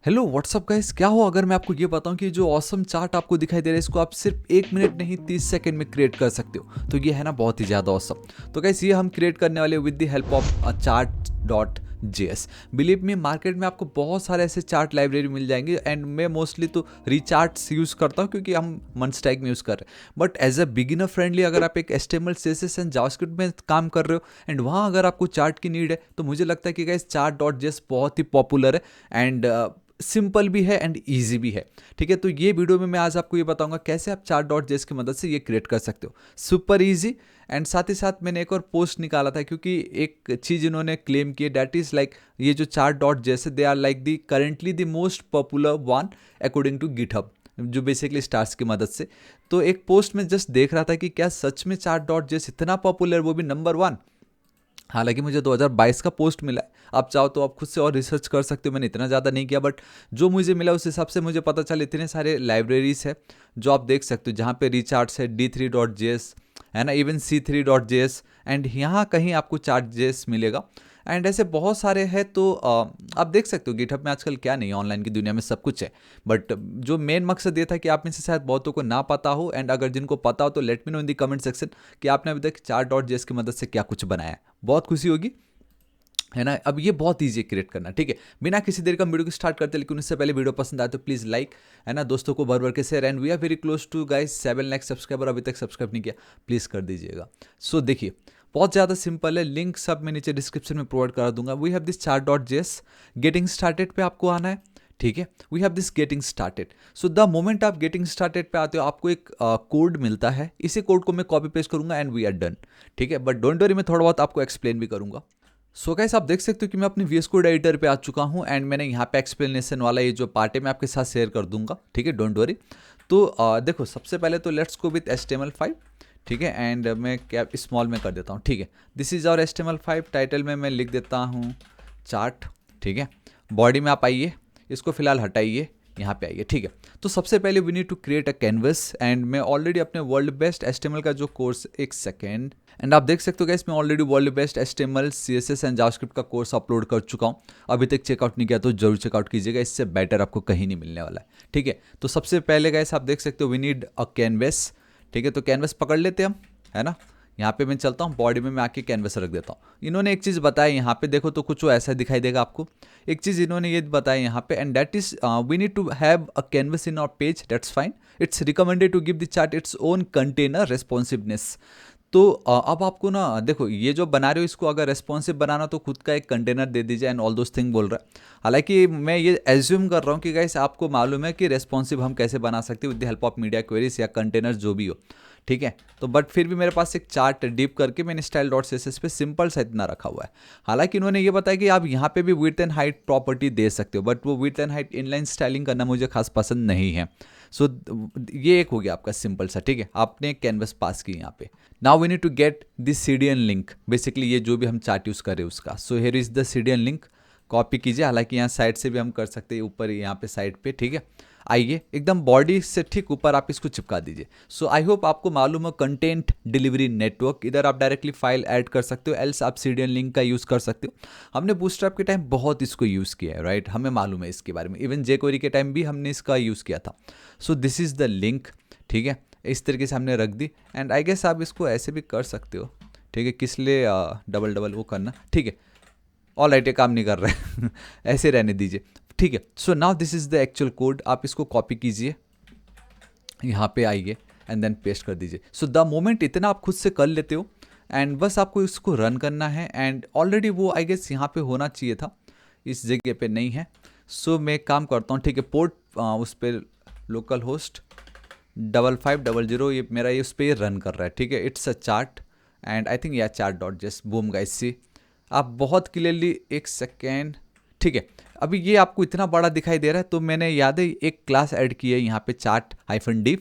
Hello what's up guys, क्या हो अगर मैं आपको ये बताऊं कि जो ऑसम चार्ट आपको दिखाई दे रहा है इसको आप सिर्फ 1 मिनट नहीं 30 सेकंड में क्रिएट कर सकते हो। तो ये है ना बहुत ही ज़्यादा ऑसम। तो गाइस ये हम क्रिएट करने वाले with the help of chart dot JS. Believe me, market में आपको बहुत सारे ऐसे चार्ट लाइब्रेरी मिल जाएंगे एंड मैं मोस्टली तो रिचार्ट्स यूज़ करता हूँ क्योंकि हम मनस्टैक में यूज़ कर रहे हैं। But as a beginner friendly अगर आप एक एचटीएमएल सीएसएस एंड जावास्क्रिप्ट में काम कर रहे हो एंड वहाँ अगर आपको चार्ट की नीड है तो मुझे लगता है कि गाइस चार्ट डॉट जेएस बहुत ही पॉपुलर है एंड सिंपल भी है एंड ईजी भी है। ठीक है, तो ये वीडियो में मैं आज आपको ये बताऊंगा कैसे आप चार्ट डॉट जेएस की मदद से ये क्रिएट कर सकते हो, सुपर ईजी। एंड साथ ही साथ मैंने एक और पोस्ट निकाला था क्योंकि एक चीज़ इन्होंने क्लेम की है, डैट इज़ लाइक ये जो चार्ट डॉट जेएस है they are like the currently the most popular one according to GitHub, जो बेसिकली स्टार्स की मदद से। तो एक पोस्ट में जस्ट देख रहा था कि क्या सच में चार्ट डॉट जेएस इतना पॉपुलर, वो भी नंबर 1। हालांकि मुझे 2022 का पोस्ट मिला है, आप चाहो तो आप खुद से और रिसर्च कर सकते हो, मैंने इतना ज़्यादा नहीं किया बट जो मुझे मिला उस हिसाब से मुझे पता चला इतने सारे लाइब्रेरीज है जो आप देख सकते हो, जहाँ पे रिचार्ट्स है, D3.js है ना, इवन C3.js एंड यहाँ कहीं आपको चार्ट जेएस मिलेगा एंड ऐसे बहुत सारे हैं। तो आप देख सकते हो गिटहब में आजकल क्या नहीं है, ऑनलाइन की दुनिया में सब कुछ है। बट जो मेन मकसद ये था कि आप में से शायद बहुतों को ना पता हो एंड अगर जिनको पता हो तो late me know in the comment section कि आपने अभी तक चार्ट डॉट जेएस की मदद से क्या कुछ बनाया है, बहुत खुशी होगी, है ना। अब ये बहुत ईजी क्रिएट करना, ठीक है। बिना किसी देर का वीडियो को स्टार्ट करते, लेकिन उससे पहले वीडियो पसंद आए तो प्लीज़ लाइक, है ना, दोस्तों को भर भर के share and we are very close to guys 7 lakh subscriber, अभी तक सब्सक्राइब नहीं किया प्लीज़ कर दीजिएगा। सो देखिए बहुत ज़्यादा सिंपल है, लिंक सब मैं नीचे डिस्क्रिप्शन में प्रोवाइड करा दूंगा। We have this chart dot JS, getting started पे आपको आना है, ठीक है। We have this getting started. So the moment आप गेटिंग स्टार्टेड पे आते हो आपको एक कोड मिलता है, इसी कोड को मैं कॉपी पेस्ट करूंगा एंड वी आर डन, ठीक है। बट डोंट वरी, मैं थोड़ा बहुत आपको एक्सप्लेन भी करूंगा। सो गाइस आप देख सकते हो कि मैं अपने VS कोड एडिटर पे आ चुका हूँ एंड मैंने यहाँ पे एक्सप्लेनेशन वाला ये जो पार्ट है मैं आपके साथ शेयर कर दूंगा, ठीक है, डोंट वरी। तो देखो सबसे पहले तो लेट्स गो विथ HTML5, ठीक है। एंड मैं क्या स्मॉल में कर देता हूँ, ठीक है। दिस इज और HTML5, टाइटल में मैं लिख देता हूँ चार्ट, ठीक है। बॉडी में आप आइए, इसको फिलहाल हटाइए, यहाँ पे आइए, ठीक है। तो सबसे पहले we need to create a canvas and मैं ऑलरेडी अपने वर्ल्ड बेस्ट HTML का जो कोर्स, एक सेकेंड, एंड आप देख सकते हो गाइस मैं already world best HTML CSS and JavaScript का कोर्स अपलोड कर चुका हूँ। अभी तक चेकआउट नहीं किया तो जरूर चेकआउट कीजिएगा, इससे बेटर आपको कहीं नहीं मिलने वाला है, ठीक है। तो सबसे पहले गाइस आप देख सकते हो वी नीड अ कैनवस, ठीक है। तो कैनवस पकड़ लेते हैं हम, है ना। यहाँ पे मैं चलता हूँ, बॉडी में मैं आके कैनवस रख देता हूँ। इन्होंने एक चीज़ बताया यहाँ पे, देखो तो कुछ ऐसा दिखाई देगा आपको। एक चीज़ इन्होंने ये बताया यहाँ पे, and that is we need to have a canvas in our page, that's fine. It's recommended to give the chart its own container responsiveness. तो अब आपको ना देखो, ये जो बना रहे हो इसको अगर रेस्पॉन्सिव बनाना तो खुद का एक कंटेनर दे दीजिए एंड ऑल दोस थिंग बोल रहा है। हालांकि मैं ये एज्यूम कर रहा हूँ कि गाइस आपको मालूम है कि रेस्पॉन्सिव हम कैसे बना सकते हैं with the help of media queries या कंटेनर जो भी हो, ठीक है। तो बट फिर भी मेरे पास एक चार्ट डिप करके मैंने स्टाइल डॉट CSS पे सिंपल सा इतना रखा हुआ है। हालांकि इन्होंने ये बताया कि आप यहाँ पे भी विड्थ एंड हाइट प्रॉपर्टी दे सकते हो, बट वो width and height inline styling करना मुझे खास पसंद नहीं है। सो ये एक हो गया आपका सिंपल सा, ठीक है। आपने कैनवस पास की यहाँ पे। Now we need to get this CDN link, basically ये जो भी हम चार्ट यूज़ करें उसका। So here is the CDN link, copy कीजिए। हालांकि यहाँ साइड से भी हम कर सकते हैं, ऊपर यहाँ पे साइड पे, ठीक है। आइए एकदम बॉडी से ठीक ऊपर आप इसको चिपका दीजिए। सो आई होप आपको मालूम हो कंटेंट डिलीवरी नेटवर्क, इधर आप डायरेक्टली फाइल ऐड कर सकते हो, एल्स आप CDN लिंक का यूज़ कर सकते हो। हमने बूटस्ट्रैप के टाइम बहुत इसको यूज़ किया है, राइट, हमें मालूम है इसके बारे में। इवन jQuery के टाइम भी हमने इसका यूज़ किया था। So this is the link, ठीक है। इस तरीके से हमने रख दी एंड आई गेस आप इसको ऐसे भी कर सकते हो, ठीक है। किस लिए डबल डबल वो करना, ठीक है। ऑल राइट, ये काम नहीं कर रहा है ऐसे रहने दीजिए, ठीक है। So now this is the actual code, आप इसको कॉपी कीजिए, यहाँ पे आइए एंड देन पेस्ट कर दीजिए। सो द मोमेंट इतना आप खुद से कर लेते हो एंड बस आपको इसको रन करना है एंड ऑलरेडी वो आई गेस यहाँ पे होना चाहिए था, इस जगह पे नहीं है। सो मैं काम करता हूँ, ठीक है। पोर्ट उस पर लोकल होस्ट 5500, ये मेरा ये उस पर रन कर रहा है, ठीक है। It's a chart and I think yeah chart dot just boom guys see, आप बहुत क्लियरली, एक सेकेंड, ठीक है। अभी ये आपको इतना बड़ा दिखाई दे रहा है तो मैंने याद है एक क्लास ऐड की है यहाँ पे चार्ट -div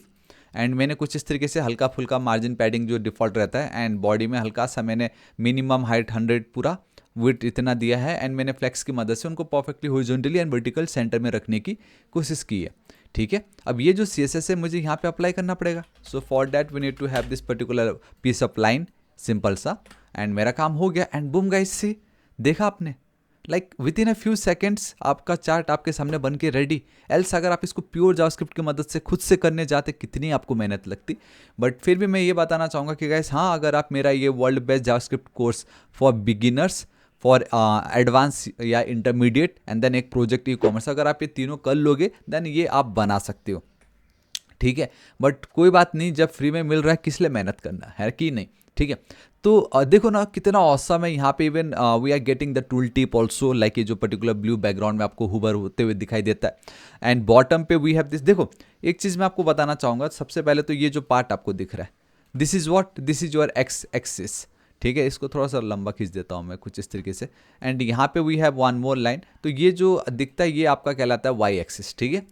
एंड मैंने कुछ इस तरीके से हल्का फुल्का मार्जिन पैडिंग जो डिफ़ॉल्ट रहता है एंड बॉडी में हल्का सा मैंने मिनिमम हाइट 100 पूरा विड्थ इतना दिया है एंड मैंने फ्लेक्स की मदद से उनको perfectly horizontally and vertical centre में रखने की कोशिश की है, ठीक है। अब ये जो CSS है मुझे यहाँ पे अप्लाई करना पड़ेगा। So for that we need to have this particular piece of line, simple सा, एंड मेरा काम हो गया एंड बूम गाइस सी, देखा आपने, like with in a few seconds आपका चार्ट आपके सामने बन के रेडी। एल्स अगर आप इसको प्योर जावास्क्रिप्ट की मदद से खुद से करने जाते कितनी आपको मेहनत लगती। बट फिर भी मैं ये बताना चाहूँगा कि गाइस हाँ, अगर आप मेरा ये world best JavaScript course for beginners, for advance या इंटरमीडिएट एंड देन एक प्रोजेक्ट ई कॉमर्स, अगर आप ये तीनों कर लोगे देन ये आप बना सकते हो, ठीक है। बट कोई बात नहीं, जब फ्री में मिल रहा है किस लिए मेहनत करना है कि नहीं, ठीक है। तो देखो ना कितना औसम है यहाँ पे। Even we are getting the tool tip also, like ये जो पर्टिकुलर ब्लू बैकग्राउंड में आपको हुबर होते हुए दिखाई देता है। एंड बॉटम पे वी हैव दिस। देखो एक चीज़ मैं आपको बताना चाहूँगा, सबसे पहले तो ये जो पार्ट आपको दिख रहा है, this is what, this is your x axis, ठीक है। इसको थोड़ा सा लंबा खींच देता हूँ मैं कुछ इस तरीके से। एंड यहाँ पे we have one more line, तो ये जो दिखता है ये आपका कहलाता है वाई एक्सिस, ठीक है।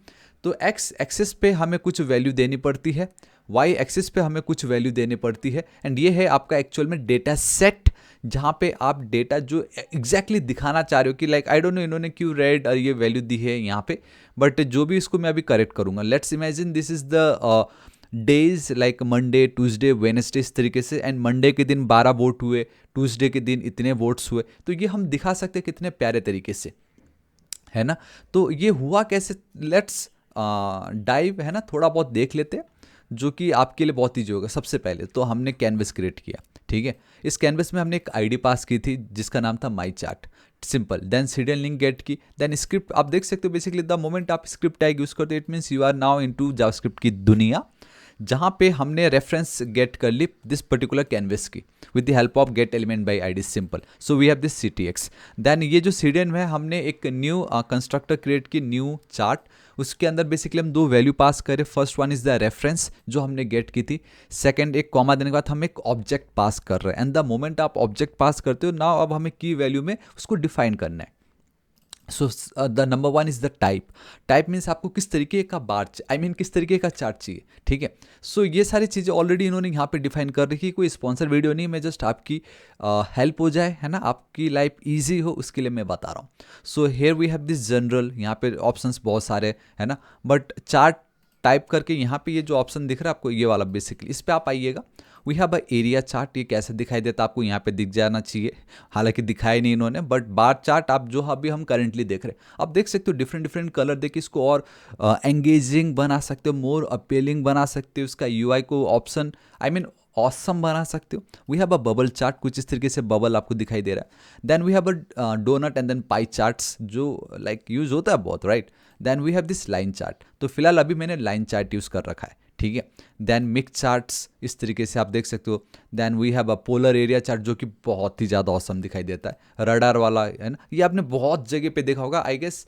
तो एक्स एक्सिस पे हमें कुछ वैल्यू देनी पड़ती है, वाई एक्सिस पे हमें कुछ वैल्यू देनी पड़ती है। एंड ये है आपका एक्चुअल में डेटा सेट, जहाँ पे आप डेटा जो एग्जैक्टली दिखाना चाह रहे हो कि लाइक आई डोंट नो इन्होंने क्यों रेड और ये वैल्यू दी है यहाँ पे, बट जो भी इसको मैं अभी करेक्ट करूँगा। Let's imagine this is the days like Monday Tuesday Wednesday इस तरीके से। एंड मंडे के दिन 12 वोट हुए, ट्यूसडे के दिन इतने वोट्स हुए, तो ये हम दिखा सकते हैं कितने प्यारे तरीके से, है ना। तो ये हुआ कैसे, लेट्स डाइव, है ना, थोड़ा बहुत देख लेते हैं जो कि आपके लिए बहुत ईजी होगा। सबसे पहले तो हमने कैनवस क्रिएट किया, ठीक है। इस कैनवस में हमने एक आईडी पास की थी जिसका नाम था my chart, simple. Then serial link get की, देन स्क्रिप्ट आप देख सकते हो। बेसिकली द मोमेंट आप स्क्रिप्ट टैग यूज करते हो it means you are now into JavaScript की दुनिया, जहाँ पे हमने रेफरेंस गेट कर ली दिस पर्टिकुलर कैनवस की with the help of get element by ID, simple. So we have this CTX। Then ये जो सीडीएन में हमने एक न्यू कंस्ट्रक्टर क्रिएट की, न्यू चार्ट। उसके अंदर बेसिकली हम दो वैल्यू पास करें, first one is the reference जो हमने गेट की थी, सेकंड एक कॉमा देने के बाद हम एक ऑब्जेक्ट पास कर रहे हैं। एंड द मोमेंट आप ऑब्जेक्ट पास करते हो नाउ अब हमें की वैल्यू में उसको डिफाइन करना है। So the number one is the type. Type means आपको किस तरीके का बार किस तरीके का चार्ट चाहिए, ठीक है। सो ये सारी चीज़ें ऑलरेडी इन्होंने यहाँ पे डिफाइन कर रखी। कोई स्पॉन्सर वीडियो नहीं, मैं जस्ट आपकी हेल्प हो जाए, है ना, आपकी लाइफ ईजी हो उसके लिए मैं बता रहा हूँ। So here we have this general, यहाँ पे ऑप्शंस बहुत सारे, है ना। बट चार्ट टाइप करके यहाँ पे ये जो ऑप्शन दिख रहा है आपको, ये वाला बेसिकली इस पर आप आइएगा। We have a area chart, ये कैसे दिखाई देता है आपको यहाँ पे दिख जाना चाहिए, हालांकि दिखाया नहीं इन्होंने। बट बार चार्ट आप जो अभी हम करंटली देख रहे हैं, आप देख सकते हो डिफरेंट डिफरेंट कलर देके इसको और एंगेजिंग बना सकते हो, मोर अपीलिंग बना सकते हो, इसका UI को ऑप्शन ऑसम बना सकते हो। We have a bubble chart, कुछ इस तरीके से बबल आपको दिखाई दे रहा है। Then we have a donut and then pie charts जो लाइक यूज होता है बहुत, right. Then we have this line chart, तो फिलहाल अभी मैंने लाइन चार्ट यूज कर रखा है, ठीक है। देन मिक्स चार्ट्स इस तरीके से आप देख सकते हो। Then we have a polar area chart जो कि बहुत ही ज़्यादा औसम दिखाई देता है, रडार वाला, है ना। ये आपने बहुत जगह पे देखा होगा आई गेस।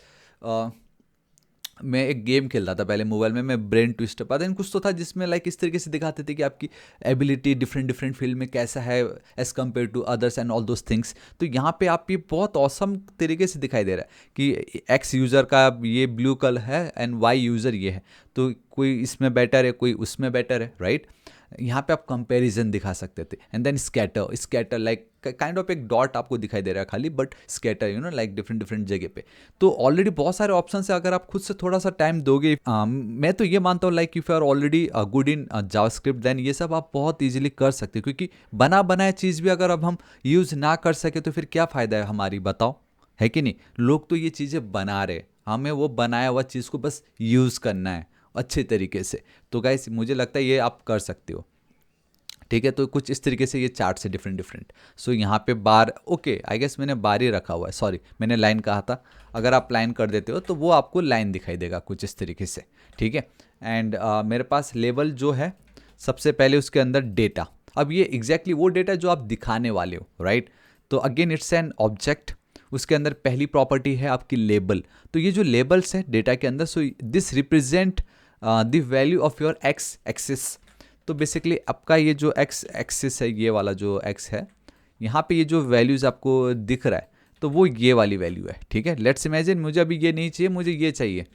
मैं एक गेम खेल रहा था पहले मोबाइल में, मैं ब्रेन ट्विस्टर, पता नहीं कुछ तो था जिसमें लाइक इस तरीके से दिखाते थे कि आपकी एबिलिटी डिफरेंट डिफरेंट फील्ड में कैसा है as compare to others and all those things. तो यहाँ पे आप ये बहुत औसम तरीके से दिखाई दे रहा है कि एक्स यूज़र का ये ब्लू कलर है एंड वाई यूज़र ये है, तो कोई इसमें बेटर है कोई उसमें बेटर है, राइट। यहाँ पे आप कंपैरिजन दिखा सकते थे। And then scatter, scatter like kind of एक डॉट आपको दिखाई दे रहा है खाली, but scatter like different different जगह पे। तो ऑलरेडी बहुत सारे ऑप्शन है, अगर आप खुद से थोड़ा सा टाइम दोगे। मैं तो ये मानता हूँ like if you are already good in JavaScript then ये सब आप बहुत ईजिली कर सकते हो, क्योंकि बना बनाया चीज़ भी अगर अब हम यूज़ ना कर सके तो फिर क्या फ़ायदा है हमारी, बताओ, है कि नहीं। लोग तो ये चीज़ें बना रहे, हमें वो बनाया हुआ चीज़ को बस यूज़ करना है अच्छे तरीके से। तो गाइस मुझे लगता है ये आप कर सकते हो, ठीक है। तो कुछ इस तरीके से ये चार्ट से डिफरेंट डिफरेंट। सो यहाँ पे बार, ओके आई गेस मैंने बार ही रखा हुआ है, सॉरी मैंने लाइन कहा था। अगर आप लाइन कर देते हो तो वो आपको लाइन दिखाई देगा कुछ इस तरीके से, ठीक है। एंड मेरे पास लेवल जो है, सबसे पहले उसके अंदर डेटा। अब ये एग्जैक्टली वो डेटा जो आप दिखाने वाले हो, राइट। तो अगेन इट्स एन ऑब्जेक्ट, उसके अंदर पहली प्रॉपर्टी है आपकी लेबल। तो ये जो लेबल्स है डेटा के अंदर, so this represent the value of your x axis. तो बेसिकली आपका ये जो एक्स एक्सिस है, ये वाला जो एक्स है, यहाँ पे ये जो वैल्यूज़ आपको दिख रहा है तो वो ये वाली वैल्यू है, ठीक है। लेट्स इमेजिन मुझे अभी ये नहीं चाहिए, मुझे ये चाहिए।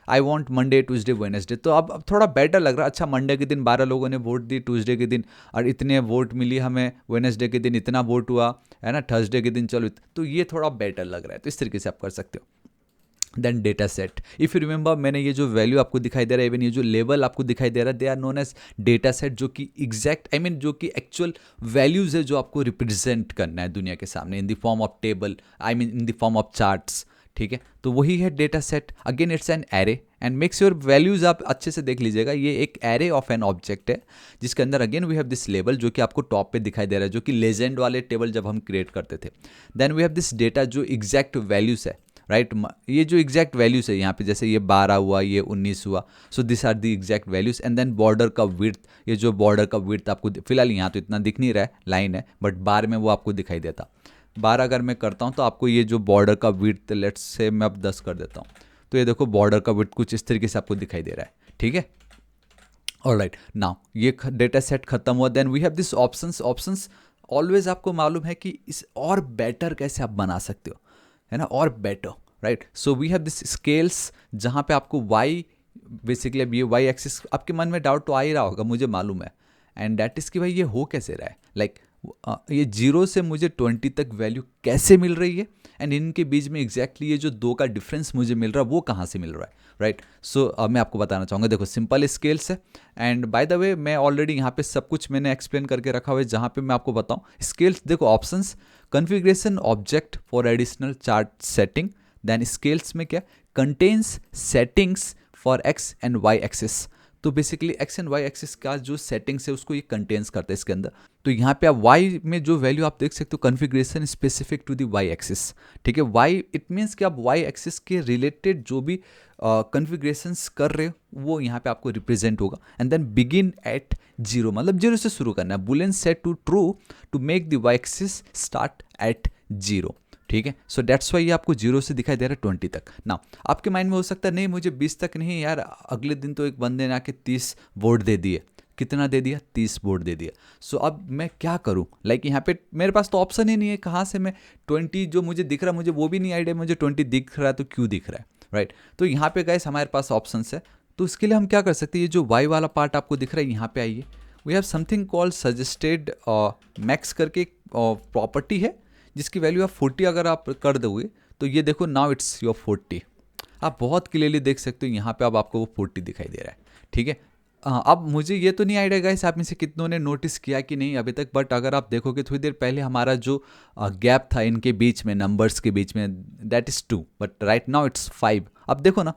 I want Monday Tuesday Wednesday. तो अब थोड़ा बेटर लग रहा है। अच्छा मंडे के दिन 12 लोगों ने वोट दी, ट्यूसडे के दिन और इतने वोट मिली हमें, वेडनेसडे के दिन इतना वोट हुआ, है ना, थर्सडे के दिन चलो, तो ये थोड़ा बेटर लग रहा है। तो इस तरीके से आप कर सकते हो। Then data set. If you remember, मैंने ये जो वैल्यू आपको दिखाई दे रहा है, इवन ये जो लेवल आपको दिखाई दे रहा है, they are known as data set, जो कि एग्जैक्ट जो कि एक्चुअल वैल्यूज है जो आपको रिप्रेजेंट करना है दुनिया के सामने in the form of table, in the form of charts. ठीक है, तो वही है data set. Again it's an array and make sure values आप अच्छे से देख लीजिएगा। ये एक एरे ऑफ एन ऑब्जेक्ट है जिसके अंदर again we have this label जो कि आपको टॉप पे दिखाई दे रहा है, जो कि लेजेंड वाले टेबल जब हम क्रिएट करते थे। Then we have this data जो एग्जैक्ट वैल्यूज है, राइट ये जो एग्जैक्ट वैल्यूज है यहाँ पे, जैसे ये 12 हुआ, ये 19 हुआ, so this are the exact values. And then border का विड्थ, ये जो बॉर्डर का विड्थ आपको फिलहाल यहाँ तो इतना दिख नहीं रहा है, लाइन है, बट बार में वो आपको दिखाई देता। 12 अगर मैं करता हूँ तो आपको ये जो बॉर्डर का विड्थ, लेट्स से मैं अब 10 कर देता हूँ, तो ये देखो बॉर्डर का विड्थ कुछ इस तरीके से आपको दिखाई दे रहा है। ठीक है, ऑलराइट, नाउ ये डेटा सेट खत्म हुआ। Then we have this options. Options always आपको मालूम है कि इस और बेटर कैसे आप बना सकते हो, है ना, और better, right. So we have this scales जहाँ पे आपको वाई, बेसिकली अब ये वाई एक्सिस, आपके मन में डाउट तो आ ही रहा होगा, मुझे मालूम है, एंड दैट इज़ कि भाई ये हो कैसे रहा है, लाइक ये 0 से मुझे 20 तक वैल्यू कैसे मिल रही है, एंड इनके बीच में एग्जैक्टली ये जो 2 का डिफरेंस मुझे मिल रहा है वो कहाँ से मिल रहा है, राइट। सो मैं आपको बताना चाहूँगा, देखो सिंपल स्केल्स है, एंड बाय द वे मैं ऑलरेडी यहाँ पे सब कुछ मैंने एक्सप्लेन करके रखा हुआ है, जहाँ पे मैं आपको बताऊँ स्केल्स। देखो options, configuration object for additional chart setting. Then scales में क्या, contains settings for X and Y axis. तो basically X and Y axis का जो सेटिंग्स है उसको ये कंटेन्स करता है इसके अंदर। तो यहाँ पे आप वाई में जो वैल्यू आप देख सकते हो, configuration specific to the Y axis. ठीक है, वाई इट मीन्स कि आप वाई एक्सिस के रिलेटेड जो भी कॉन्फ़िगरेशंस कर रहे हो वो यहाँ पे आपको रिप्रेजेंट होगा। एंड देन बिगिन एट 0, मतलब 0 से शुरू करना है। Boolean set to true to make the Y axis start at 0। ठीक है, सो दैट्स वाई ये आपको 0 से दिखाई दे रहा है 20 तक ना। आपके माइंड में हो सकता है नहीं मुझे 20 तक नहीं यार, अगले दिन तो एक बंदे ने आके 30 वोट दे दिए। कितना दे दिया, 30 वोट दे दिया। सो अब मैं क्या करूं, लाइक यहाँ पे मेरे पास तो ऑप्शन ही नहीं है, कहाँ से मैं 20 जो मुझे दिख रहा है, मुझे वो भी नहीं आइडिया मुझे 20 दिख रहा है तो क्यों दिख रहा है, राइट। तो यहाँ पे गाइस हमारे पास ऑप्शन है, तो इसके लिए हम क्या कर सकते हैं, ये जो वाई वाला पार्ट आपको दिख रहा है यहाँ पे आइए, we have something called suggested max करके एक प्रॉपर्टी है जिसकी वैल्यू आप 40 अगर आप कर दोगे तो ये देखो नाउ इट्स योर 40। आप बहुत क्लियरली देख सकते हो यहाँ पे अब आपको वो 40 दिखाई दे रहा है। ठीक है, अब मुझे ये तो नहीं आइडिया गाइस आप में से कितनों ने नोटिस किया कि नहीं अभी तक, बट अगर आप देखोगे थोड़ी देर पहले हमारा जो गैप था इनके बीच में, नंबर्स के बीच में, that is 2, but right now it's 5। अब देखो ना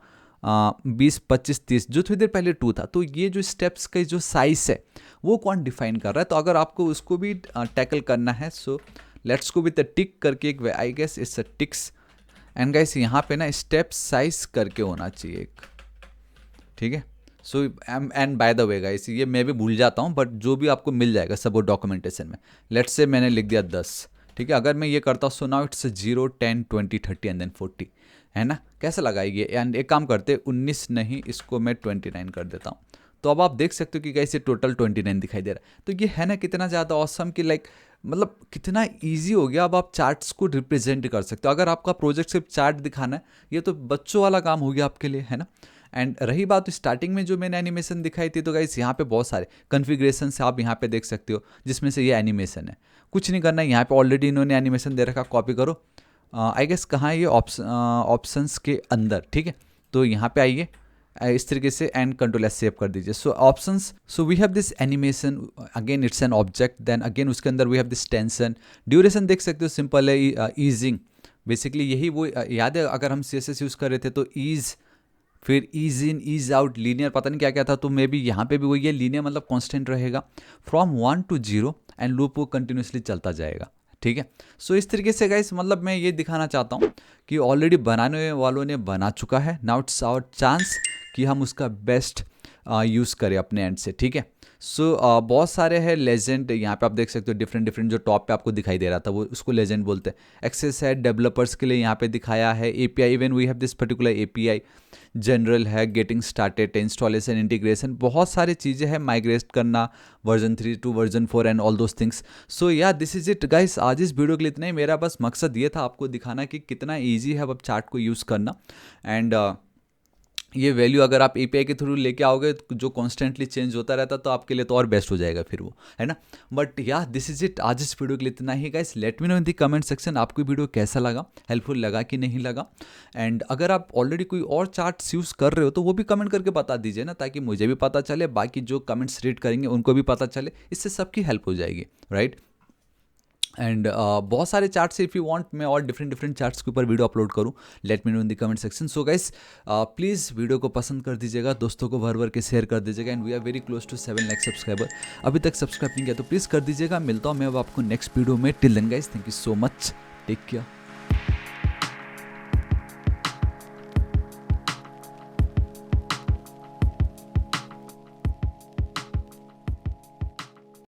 20, 25, 30, जो थोड़ी देर पहले 2 था, तो ये जो स्टेप्स का जो साइज है वो कौन डिफाइन कर रहा है। तो अगर आपको उसको भी टैकल करना है, so let's go with a tick करके एक, I guess it's a ticks, and guys यहाँ पे ना स्टेप साइज करके होना चाहिए एक। ठीक है, so and by the way guys ये मैं भी भूल जाता हूँ, बट जो भी आपको मिल जाएगा सब वो डॉक्यूमेंटेशन में। लेट्स से मैंने लिख दिया 10। ठीक है, अगर मैं ये करता हूँ so now it's 0, 10, 20, 30 and then 40, है ना। कैसा लगा ये, एंड एक काम करते 19 नहीं, इसको मैं 29 कर देता हूँ। तो अब आप देख सकते हो कि कैसे टोटल 29 दिखाई दे रहा है। तो ये है ना कितना ज़्यादा ऑसम कि लाइक मतलब कितना इजी हो गया, अब आप चार्ट्स को रिप्रेजेंट कर सकते हो। अगर आपका प्रोजेक्ट सिर्फ चार्ट दिखाना है, ये तो बच्चों वाला काम हो गया आपके लिए, है ना। एंड रही बात स्टार्टिंग में जो मैंने एनिमेशन दिखाई थी, तो गाइस यहाँ पे बहुत सारे कॉन्फ़िगरेशन से आप यहाँ पे देख सकते हो, जिसमें से ये एनिमेशन है। कुछ नहीं करना है, यहाँ पे ऑलरेडी इन्होंने एनिमेशन दे रखा, कॉपी करो। आई गेस कहाँ है ये, ऑप्शंस के अंदर। ठीक है, तो यहाँ पे आइए इस तरीके से एंड कंट्रोल एस सेव कर दीजिए। So options, so we have this animation, again it's an object, then again उसके अंदर we have this tension, duration देख सकते हो सिंपल है, ईजिंग, बेसिकली यही वो याद है अगर हम CSS यूज़ कर रहे थे तो ईज, फिर ease in ease out, linear पता नहीं क्या क्या था, तो मे बी यहाँ पे भी वही है, लीनियर मतलब कांस्टेंट रहेगा फ्रॉम 1 to 0 एंड लूप वो कंटिन्यूसली चलता जाएगा। ठीक है, सो इस तरीके से गाइस मतलब मैं ये दिखाना चाहता हूँ कि ऑलरेडी बनाने वालों ने बना चुका है, नाउ इट्स आवर चांस कि हम उसका बेस्ट यूज़ करें अपने एंड से। ठीक है, सो बहुत सारे हैं लेजेंड, यहाँ पे आप देख सकते हो डिफरेंट डिफरेंट, जो टॉप पे आपको दिखाई दे रहा था वो उसको लेजेंड बोलते हैं। एक्सेस है डेवलपर्स के लिए यहाँ पे दिखाया है, API, even we have this particular API, general है, गेटिंग स्टार्टेड, इंस्टॉलेशन, इंटीग्रेशन, बहुत सारी चीज़ें हैं, माइग्रेट करना version 3 to version 4 and all those things. So yeah this is it guys, आज इस वीडियो के लिए इतना ही। मेरा बस मकसद ये था आपको दिखाना कि कितना ईजी है अब चार्ट को यूज़ करना, एंड ये वैल्यू अगर आप एपीआई के थ्रू लेके आओगे जो कॉन्स्टेंटली चेंज होता रहता तो आपके लिए तो और बेस्ट हो जाएगा फिर वो, है ना। बट या दिस इज इट, आज इस वीडियो के लिए इतना ही guys. Let me know in the comment section आपको वीडियो कैसा लगा, हेल्पफुल लगा कि नहीं लगा। एंड अगर आप ऑलरेडी कोई और चार्ट्स यूज़ कर रहे हो तो वो भी कमेंट करके बता दीजिए ना, ताकि मुझे भी पता चले, बाकी जो कमेंट्स रीड करेंगे उनको भी पता चले, इससे सबकी हेल्प हो जाएगी, राइट। एंड बहुत सारे चार्ट्स इफ़ यू वांट मैं और डिफरेंट डिफरेंट चार्ट्स के ऊपर वीडियो अपलोड करूँ, late me know in the comment section. So guys please video को पसंद कर दीजिएगा, दोस्तों को भर भर के शेयर कर दीजिएगा। And we are very close to 7 lakh subscriber, अभी तक सब्सक्राइब नहीं किया तो प्लीज़ कर दीजिएगा। मिलता हूँ मैं अब आपको नेक्स्ट वीडियो में। Till then guys, thank you so much, take care.